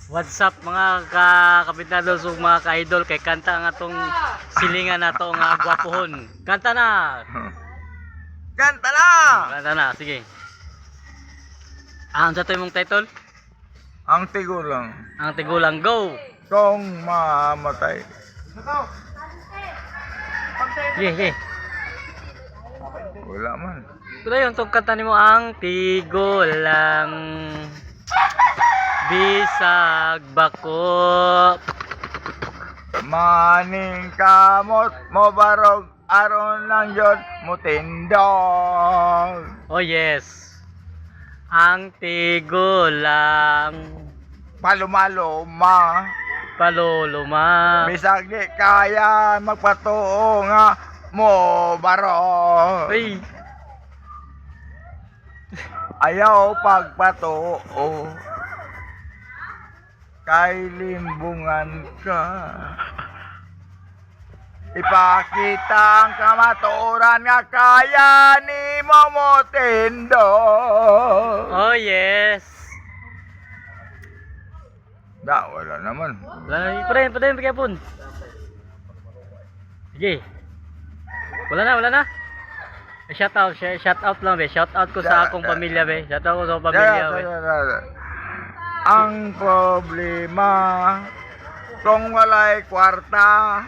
What's up mga kapitados ug mga ka-idol, kay kanta nga tong silingan nato nga gwapohon. Kanta na. Kanta na! Kanta na, sige. Ang sa to imong title? Ang tigulang Ang tigulang, go. kung mamatay. Sige. Wala man. Ito na yun, itong kanta nimo, ang tigulang bisag bako. Maning kamot mo barog aron lang yun mo tindog. Oh yes. Ang tigulang Palumaluma. paluluma. Bisag di kaya magpatuo nga mo barog. Uy, Ayaw pagpatuo. Kay limbungan ka. Ipakita ang kamaturan nga kaya ni mo tindog. oh yes. Wala naman. Wala na, pagkapon. Sige. Wala na. Shout out lang be. Shout out ko sa akong pamilya be. Shout out ko sa pamilya be. Ang problema kung walay kwarta,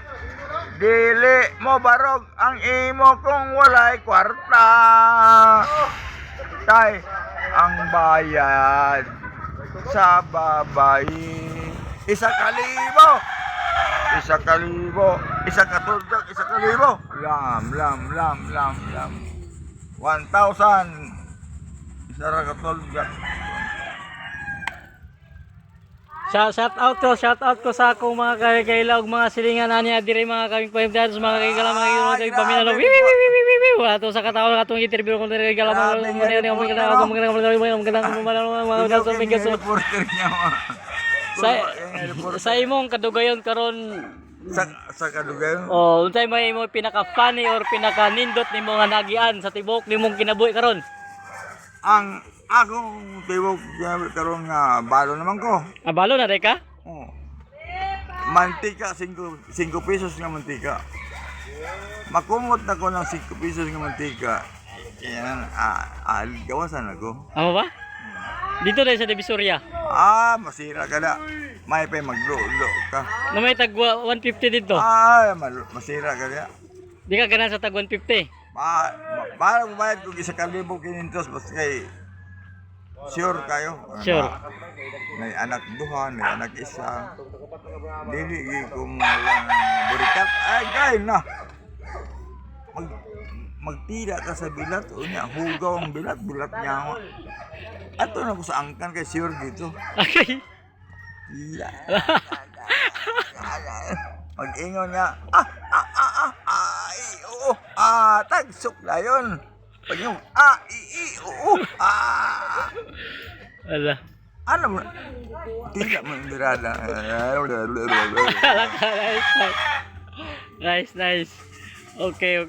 dili mo barog ang imo kung walay kwarta. Kay ang bayad sa babae isa kalibo, isa katuldag, isa kalibo. Lam 1,000 isa ra katuldag. Shout out ko sa akong mga kailaog, mga silingan ani adiri, mga kaming pamilya, mga kaigalang, mga inunog pamilya. Wala to sa kataon atong interview ko diri kaigalang sa imong kadugayon karon. Sa kadugayon. Oh, unsay may imo pinaka funny or pinaka nindot nimo nga nagian sa tibok nimong kinabuhi karon? Ang akong tibok karon nga balo naman ko. Abalo na day ka? Oh. Mantika 5 pesos nga mantika. Makumot na ko ng 5 pesos nga mantika. Yan gawasan ako. Amo ba? Dito dahil sa Divisoria. Masira ka na. May pa maglulo ka. Na may tag 150 dito. Masira ka na. Di ka gana sa tag 150. Parang bayad kung 1,500 basta kay sure kayo. Sure. May anak duha, may anak isa. Dili kung burikat. Ay, kay na. Magtira ka sa bilat, unya hugaw ang bilat niya ako. Ato na ko sa angkan kay sure dito. Okay. Iya. Mag-ingon niya, tagsok na yun. Pag yung, Ala. Ano mo? Tila mo yung birada. Nice. Okay.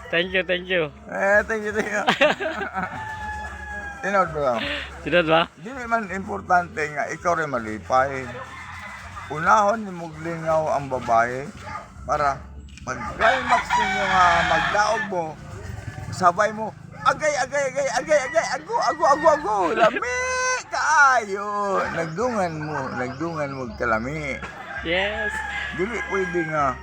Thank you. Thank you. Tinod mo lang. Sinod ba? Di naman importante nga ikaw rin malipay. Unahon ni muglingaw ang babae para pag-climax ninyo nga magdaog mo, sabay mo, agay, ago, lami kaayo. Nagdungan mo kalami. Yes. Dili pwede nga